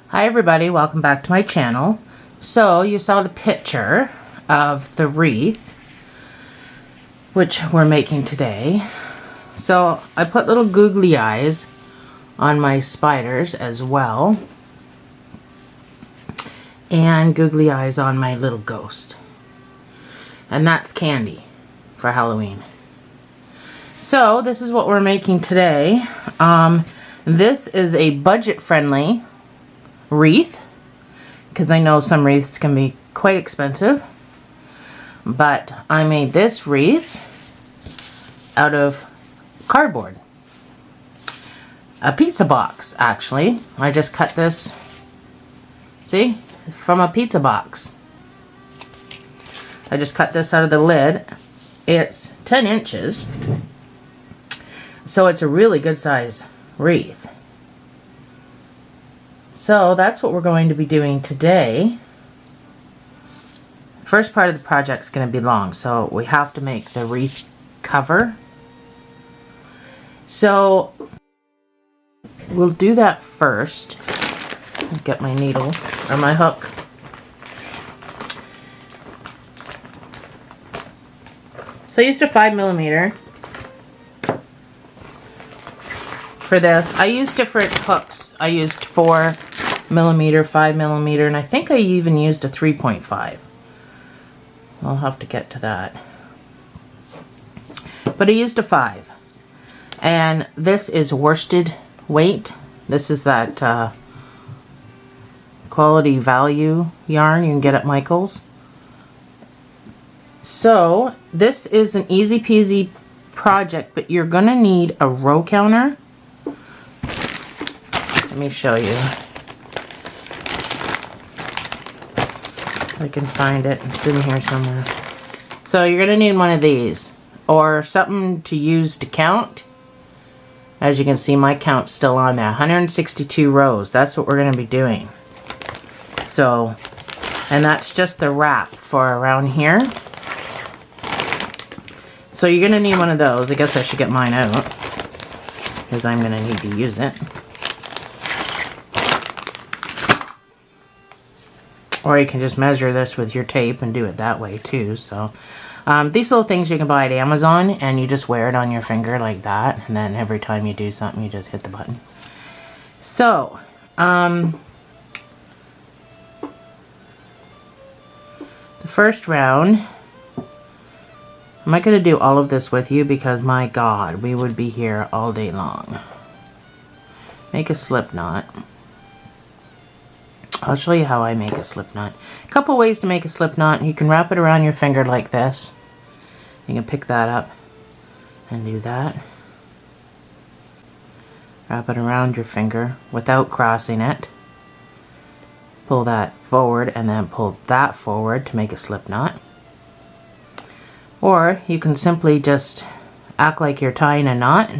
Hi everybody, welcome back to my channel. So you saw the picture of the wreath, which we're making today. So I put little googly eyes on my spiders as well, and googly eyes on my little ghost. And that's candy for Halloween. So this is what we're making today. This is a budget-friendly wreath, because I know some wreaths can be quite expensive, but I made this wreath out of cardboard, a pizza box. Actually, I just cut this, see, from a pizza box. I just cut this out of the lid. It's 10 inches, so it's a really good size wreath. So that's what we're going to be doing today. First part of the project is going to be long, so we have to make the wreath cover. So we'll do that first. I'll get my needle or my hook. So I used a 5mm for this. I used different hooks. I used 4mm, 5mm, and I think I even used a 3.5. I'll have to get to that. But I used a 5. And this is worsted weight. This is that quality value yarn you can get at Michael's. So this is an easy peasy project, but you're gonna need a row counter. Let me show you. If I can find it. It's in here somewhere. So you're going to need one of these, or something to use to count. As you can see, my count's still on there. 162 rows. That's what we're going to be doing. So, and that's just the wrap for around here. So you're going to need one of those. I guess I should get mine out, because I'm going to need to use it. Or you can just measure this with your tape and do it that way too. So these little things you can buy at Amazon, and you just wear it on your finger like that, and then every time you do something you just hit the button. So the first round, I'm not going to do all of this with you because my god, we would be here all day long. Make a slip knot. I'll show you how I make a slip knot. A couple ways to make a slip knot. You can wrap it around your finger like this. You can pick that up and do that. Wrap it around your finger without crossing it. Pull that forward and then pull that forward to make a slip knot. Or you can simply just act like you're tying a knot.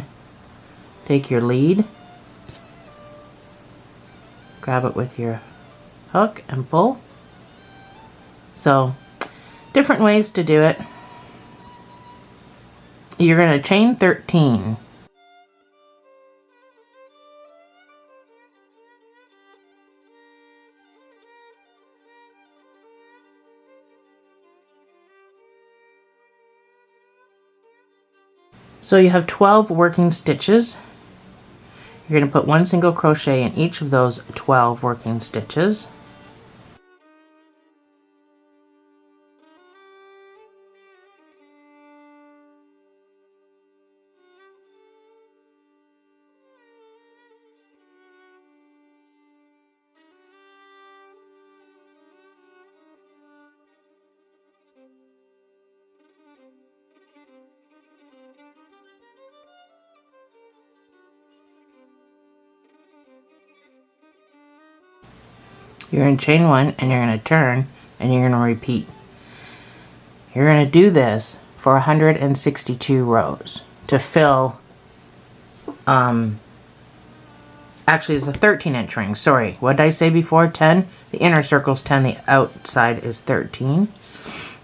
Take your lead. Grab it with your hook and pull. So different ways to do it. You're going to chain 13. So you have 12 working stitches. You're going to put 1 single crochet in each of those 12 working stitches. You're going to chain 1 and you're going to turn and you're going to repeat. You're going to do this for 162 rows to fill, actually it's a 13-inch ring. Sorry, what did I say before? 10? The inner circle's 10, the outside is 13.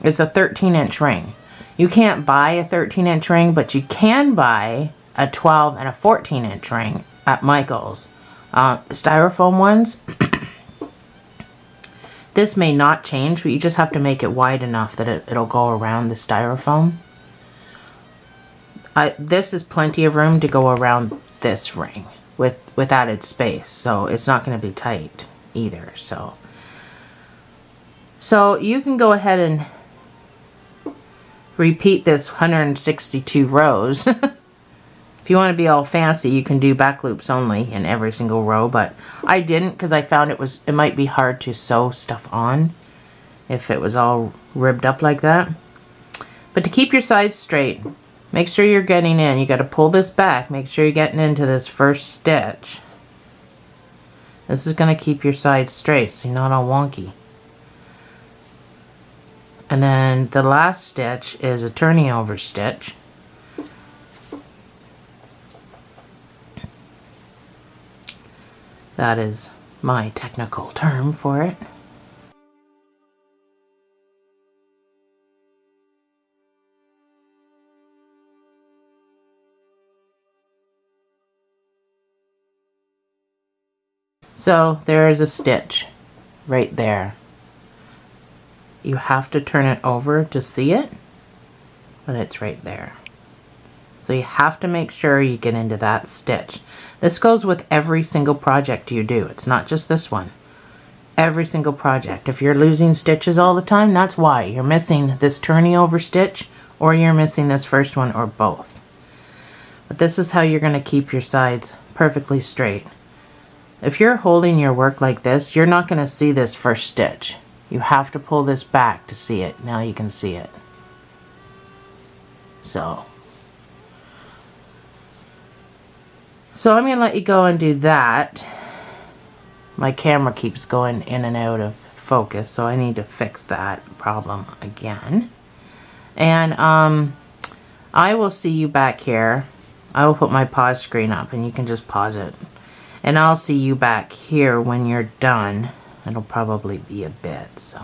It's a 13-inch ring. You can't buy a 13-inch ring, but you can buy a 12 and a 14-inch ring at Michael's. Styrofoam ones, This may not change, but you just have to make it wide enough that it'll go around the styrofoam. This is plenty of room to go around this ring with added space, so it's not going to be tight either. So you can go ahead and repeat this 162 rows. If you want to be all fancy, you can do back loops only in every single row, but I didn't because I found it might be hard to sew stuff on if it was all ribbed up like that. But to keep your sides straight, make sure you're getting in. You got to pull this back. Make sure you're getting into this first stitch. This is going to keep your sides straight so you're not all wonky. And then the last stitch is a turning over stitch. That is my technical term for it. So there is a stitch right there. You have to turn it over to see it, but it's right there. So you have to make sure you get into that stitch. This goes with every single project you do. It's not just this one. Every single project. If you're losing stitches all the time, that's why. You're missing this turning over stitch, or you're missing this first one, or both. But this is how you're going to keep your sides perfectly straight. If you're holding your work like this, you're not going to see this first stitch. You have to pull this back to see it. Now you can see it. So I'm going to let you go and do that. My camera keeps going in and out of focus, so I need to fix that problem again. And I will see you back here. I will put my pause screen up and you can just pause it. And I'll see you back here when you're done. It'll probably be a bit, so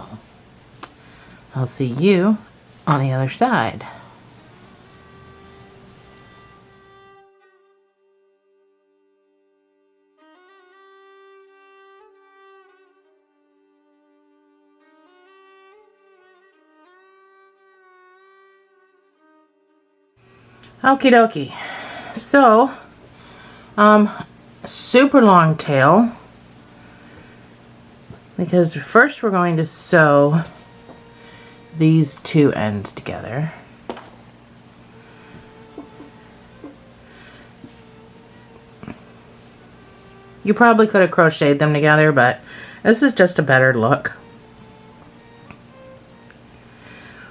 I'll see you on the other side. Okie dokie. So, super long tail, because first we're going to sew these two ends together. You probably could have crocheted them together, but this is just a better look.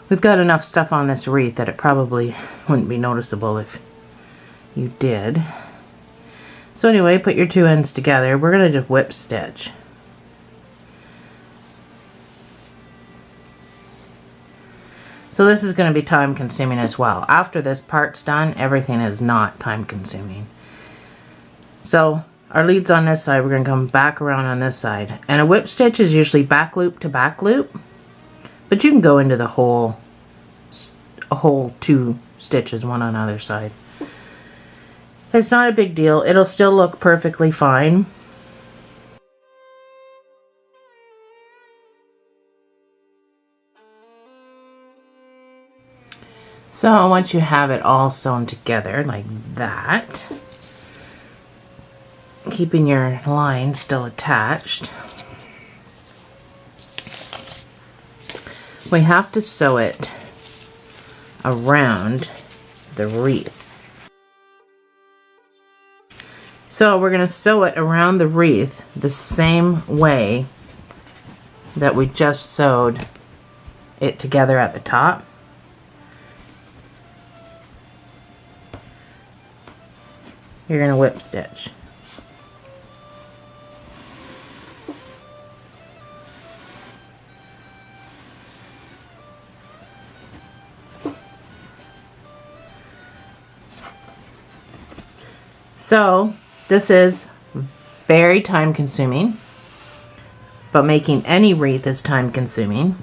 We've got enough stuff on this wreath that it probably wouldn't be noticeable if you did. So anyway, put your two ends together. We're going to just whip stitch. So this is going to be time consuming as well. After this part's done, everything is not time consuming. So our lead's on this side, we're going to come back around on this side. And a whip stitch is usually back loop to back loop. But you can go into the whole two stitches, one on either side. It's not a big deal. It'll still look perfectly fine. So once you have it all sewn together like that, keeping your line still attached, we have to sew it around the wreath. So we're going to sew it around the wreath the same way that we just sewed it together at the top. You're going to whip stitch. So this is very time consuming, but making any wreath is time consuming.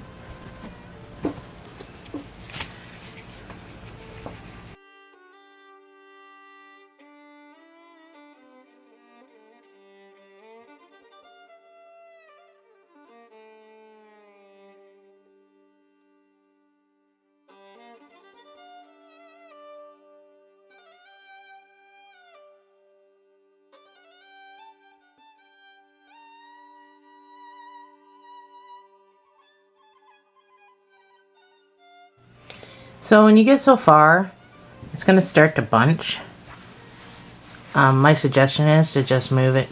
So when you get so far, it's going to start to bunch. My suggestion is to just move it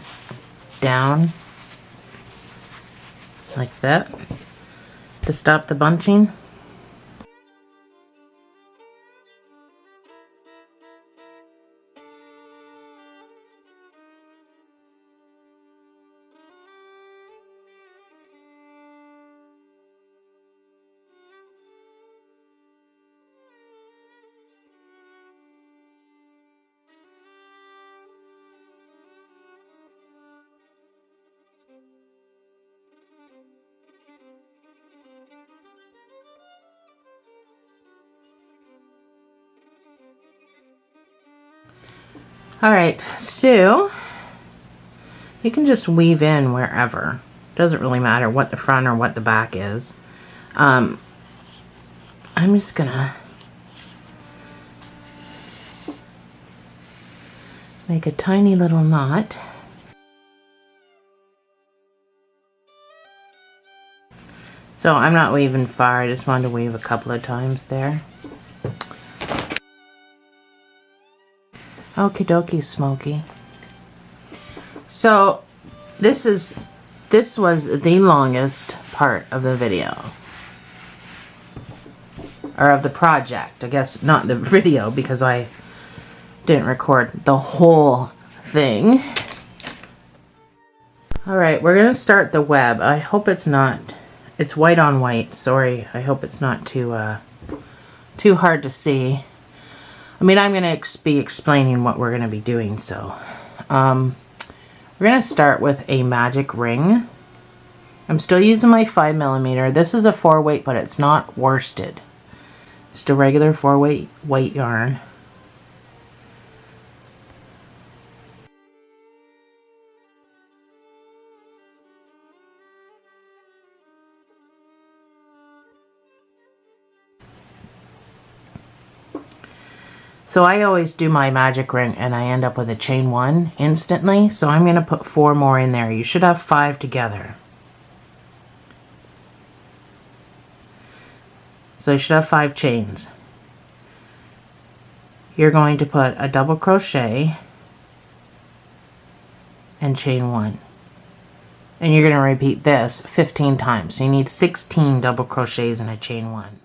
down like that to stop the bunching. Alright, so you can just weave in wherever. Doesn't really matter what the front or what the back is. I'm just gonna make a tiny little knot. So I'm not weaving far, I just wanted to weave a couple of times there. Okie dokie, Smokey. So this was the longest part of the video. Or of the project. I guess not the video because I didn't record the whole thing. Alright, we're going to start the web. I hope it's not... It's white on white. Sorry. I hope it's not too hard to see. I mean, I'm going to be explaining what we're going to be doing, so. We're going to start with a magic ring. I'm still using my 5mm. This is a 4-weight, but it's not worsted. Just a regular 4-weight white yarn. So I always do my magic ring and I end up with a chain 1 instantly. So I'm going to put 4 more in there. You should have 5 together. So you should have 5 chains. You're going to put a double crochet and chain 1. And you're going to repeat this 15 times. So you need 16 double crochets and a chain 1.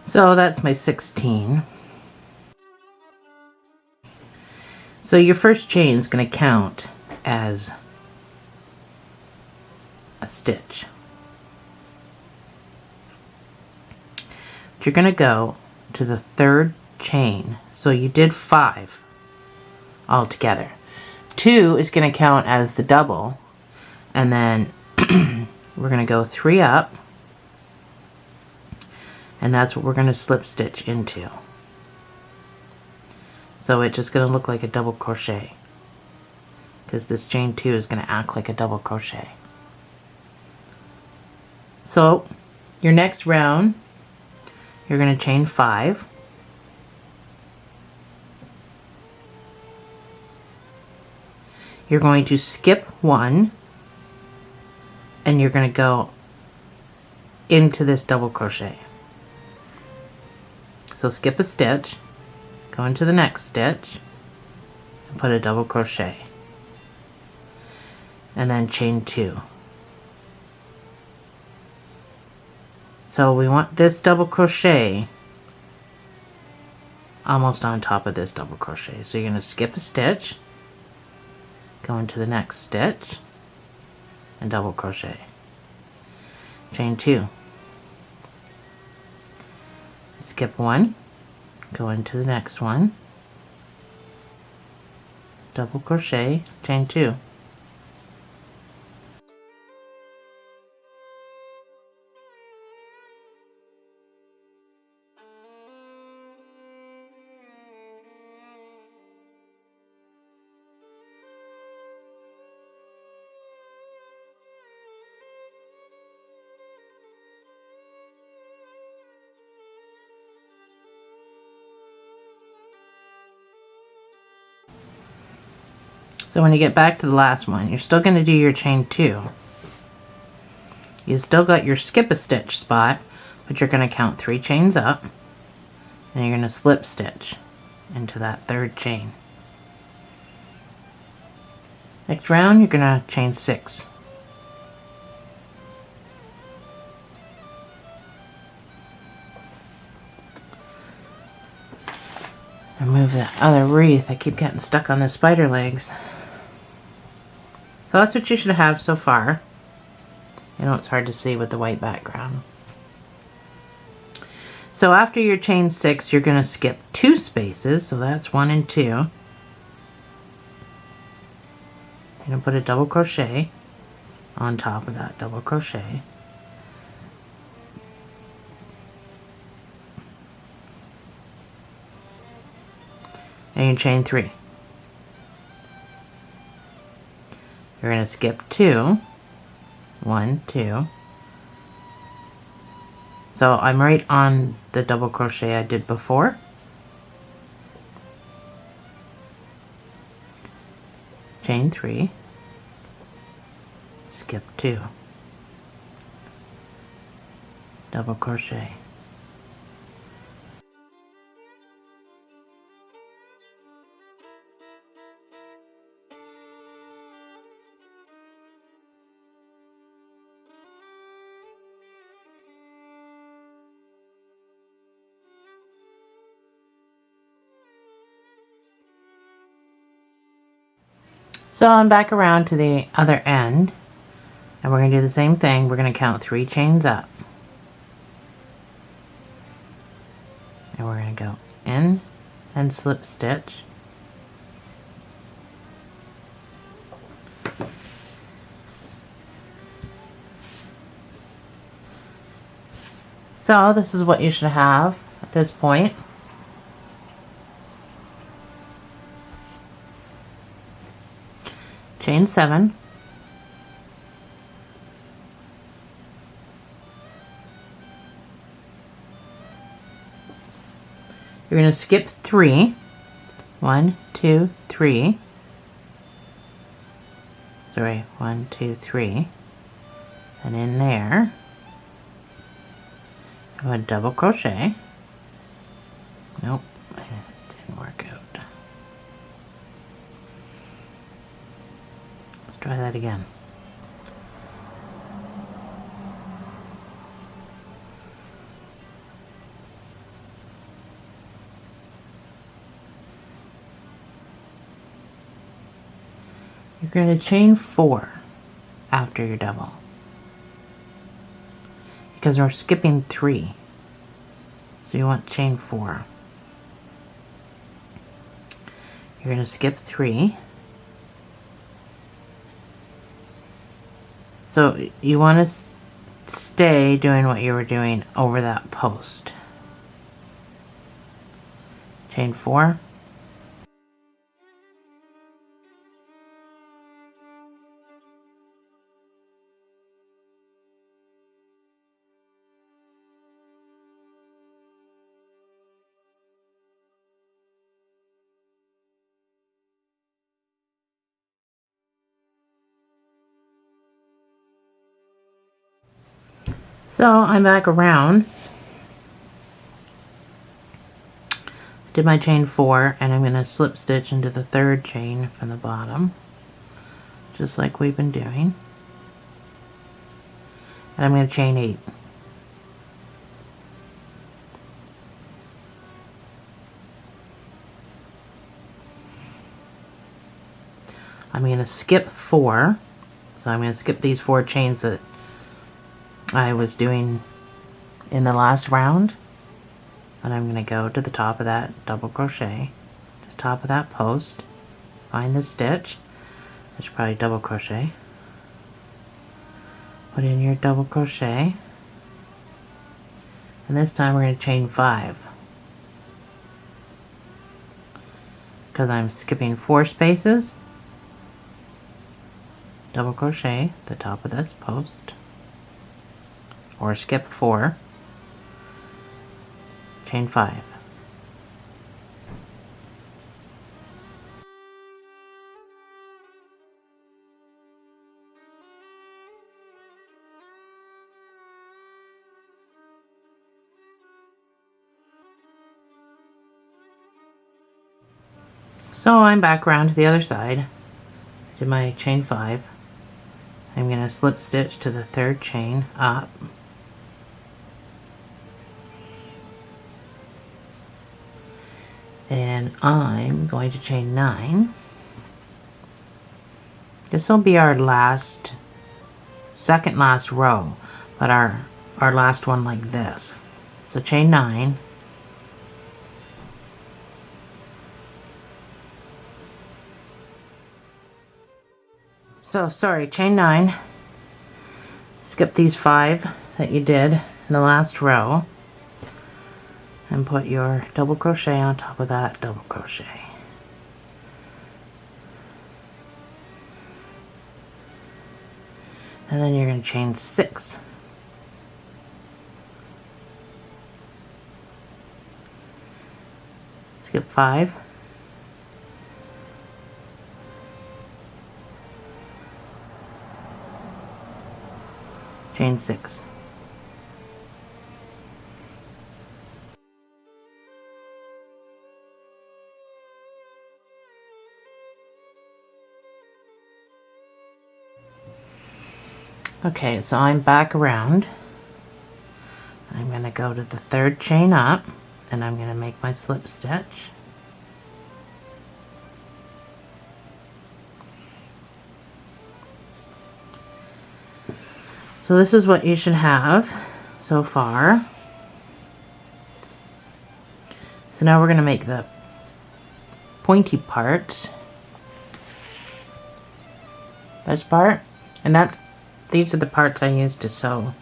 So that's my 16. So your first chain is going to count as a stitch. But you're going to go to the 3rd chain. So you did 5 altogether. 2 is going to count as the double, and then we're going to go 3 up. And that's what we're going to slip stitch into. So it's just going to look like a double crochet. Because this chain 2 is going to act like a double crochet. So your next round, you're going to chain 5. You're going to skip 1. And you're going to go into this double crochet. So skip a stitch, go into the next stitch, and put a double crochet. And then chain 2. So we want this double crochet almost on top of this double crochet. So you're going to skip a stitch, go into the next stitch, and double crochet. Chain 2. Skip 1, go into the next one, double crochet, chain 2. So when you get back to the last one, you're still going to do your chain 2. You still got your skip a stitch spot, but you're going to count 3 chains up, and you're going to slip stitch into that 3rd chain. Next round, you're going to chain 6. And move that other wreath. I keep getting stuck on the spider legs. So that's what you should have so far. You know, it's hard to see with the white background. So after your chain 6, you're going to skip 2 spaces. So that's 1 and 2. You're going to put a double crochet on top of that double crochet. And you chain 3. You're going to skip 2. 1, 2. So I'm right on the double crochet I did before. Chain 3. Skip 2. Double crochet. So I'm back around to the other end, and we're going to do the same thing. We're going to count 3 chains up. And we're going to go in and slip stitch. So this is what you should have at this point. Chain 7. You're going to skip 3. 1, 2, 3. Sorry, 1, 2, 3. And in there, I'm going to double crochet. Nope, it didn't work out. Let's try that again. You're going to chain 4 after your double, because we're skipping 3, so you want chain 4. You're going to skip 3. So you want to stay doing what you were doing over that post. Chain 4. So I'm back around. Did my chain 4, and I'm going to slip stitch into the 3rd chain from the bottom, just like we've been doing. And I'm going to chain 8. I'm going to skip 4. So I'm going to skip these 4 chains that I was doing in the last round, and I'm going to go to the top of that double crochet, to the top of that post, find the stitch, I should probably double crochet, put in your double crochet, and this time we're going to chain 5, because I'm skipping 4 spaces, double crochet at the top of this post, or skip 4, chain 5. So I'm back around to the other side. Did my chain 5. I'm going to slip stitch to the 3rd chain up. And I'm going to chain 9. This will be our second last row, but our last one like this. So chain 9. So sorry, chain 9. Skip these 5 that you did in the last row and put your double crochet on top of that double crochet. And then you're going to chain 6. Skip 5. Chain 6. Okay, so I'm back around. I'm going to go to the 3rd chain up and I'm going to make my slip stitch. So this is what you should have so far. So now we're going to make the pointy parts. This part, and these are the parts I used to sew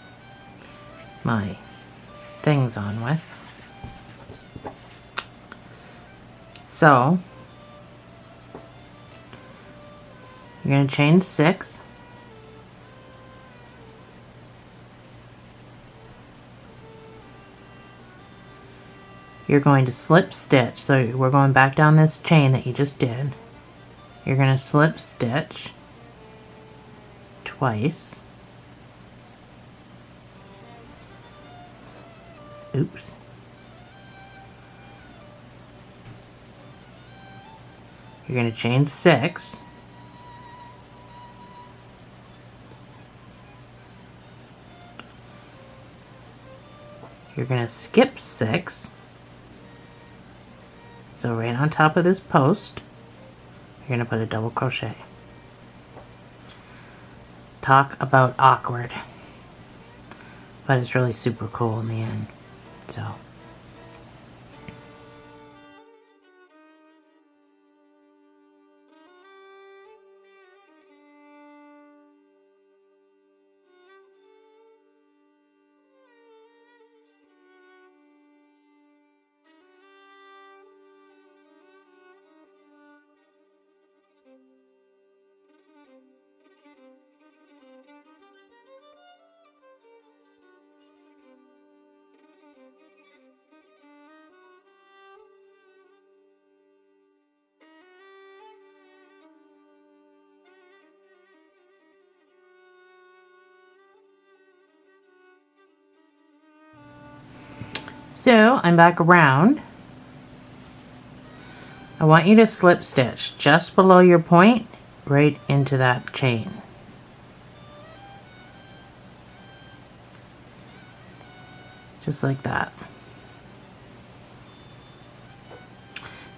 my things on with. So you're going to chain 6. You're going to slip stitch, so we're going back down this chain that you just did. You're going to slip stitch twice. Oops. You're going to chain 6. You're going to skip 6. So right on top of this post, you're going to put a double crochet. Talk about awkward. But it's really super cool in the end. So. So I'm back around. I want you to slip stitch just below your point right into that chain. Just like that.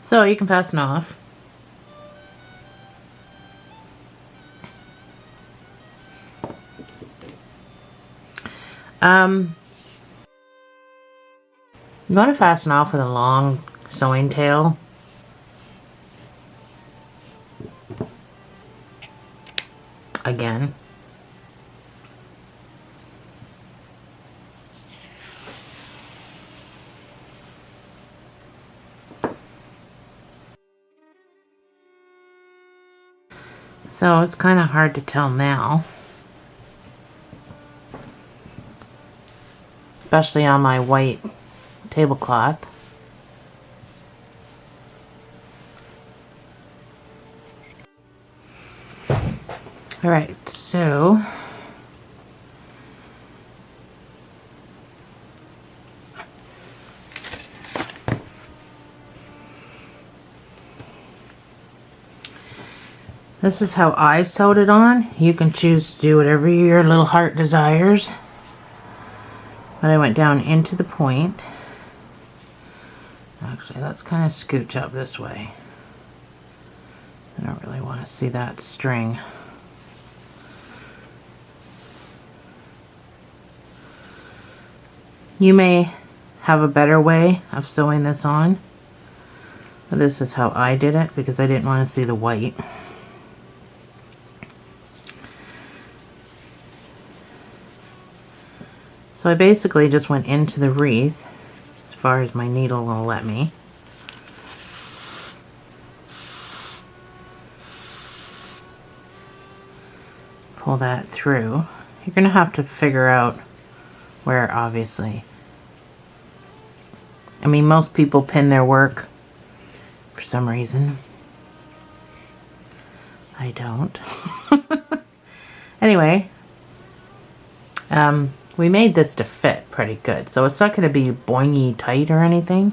So you can fasten off. You want to fasten off with a long sewing tail. Again. So it's kind of hard to tell now. Especially on my white tablecloth. Alright, so This is how I sewed it on. You can choose to do whatever your little heart desires. But I went down into the point. Actually, let's kind of scooch up this way. I don't really want to see that string. You may have a better way of sewing this on. But this is how I did it because I didn't want to see the white. So I basically just went into the wreath as far as my needle will let me. Pull that through. You're going to have to figure out where, obviously. I mean, most people pin their work for some reason. I don't. Anyway, we made this to fit pretty good, so it's not going to be boingy tight or anything.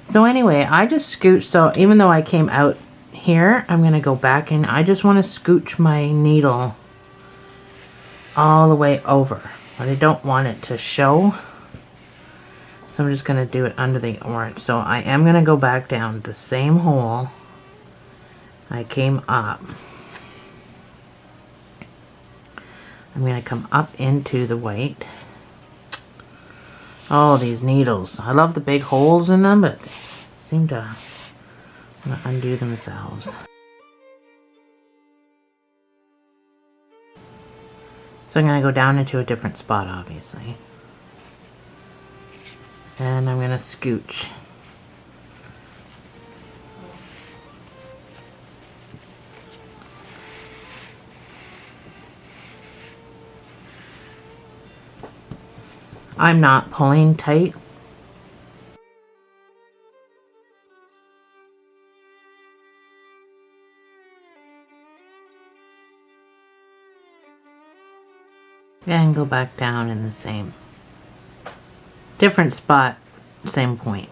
So anyway, I just scooched, so even though I came out here, I'm going to go back in. I just want to scooch my needle all the way over, but I don't want it to show. So I'm just going to do it under the orange. So I am going to go back down the same hole I came up. I'm going to come up into the white. Oh, these needles. I love the big holes in them, but they seem to want to undo themselves. So I'm going to go down into a different spot, obviously. And I'm going to scooch. I'm not pulling tight. And go back down in the same, different spot, same point.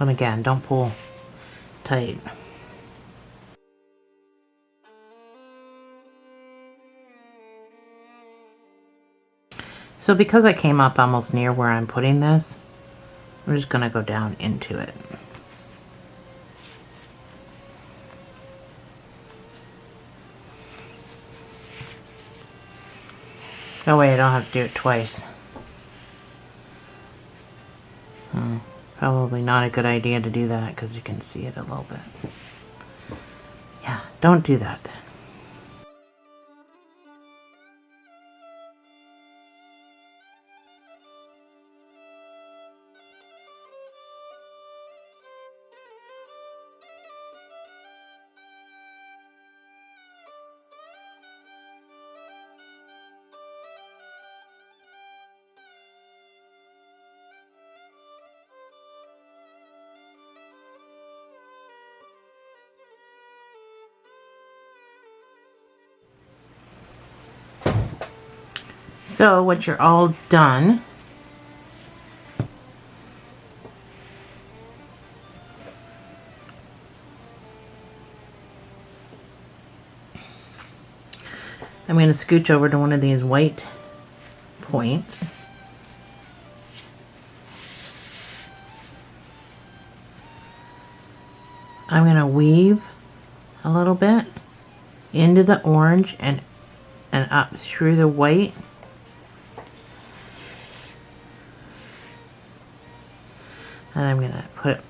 And again, don't pull tight. So because I came up almost near where I'm putting this, I'm just going to go down into it. That way I don't have to do it twice. Probably not a good idea to do that because you can see it a little bit. Yeah, don't do that then. So once you're all done, I'm going to scooch over to one of these white points. I'm going to weave a little bit into the orange and up through the white. And I'm going to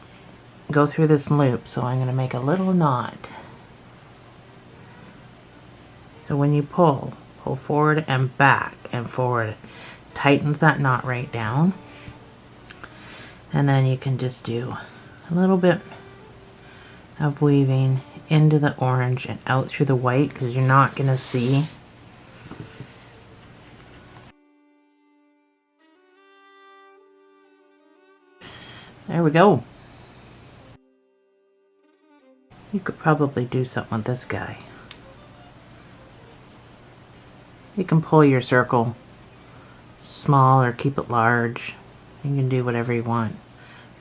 go through this loop, so I'm going to make a little knot. So when you pull forward and back and forward, tightens that knot right down. And then you can just do a little bit of weaving into the orange and out through the white, because you're not going to see. There we go. You could probably do something with this guy. You can pull your circle small or keep it large. You can do whatever you want.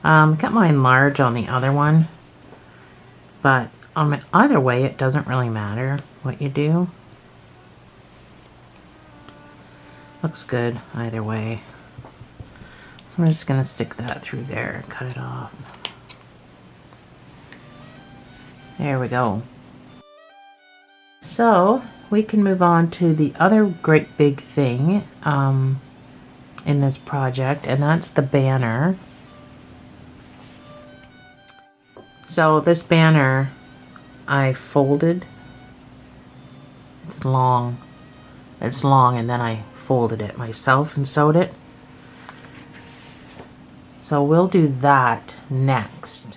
Got mine large on the other one, but on either way it doesn't really matter what you do. Looks good either way. I'm just gonna stick that through there and cut it off. There we go. So we can move on to the other great big thing in this project, and that's the banner. So this banner I folded. It's long, and then I folded it myself and sewed it. So we'll do that next.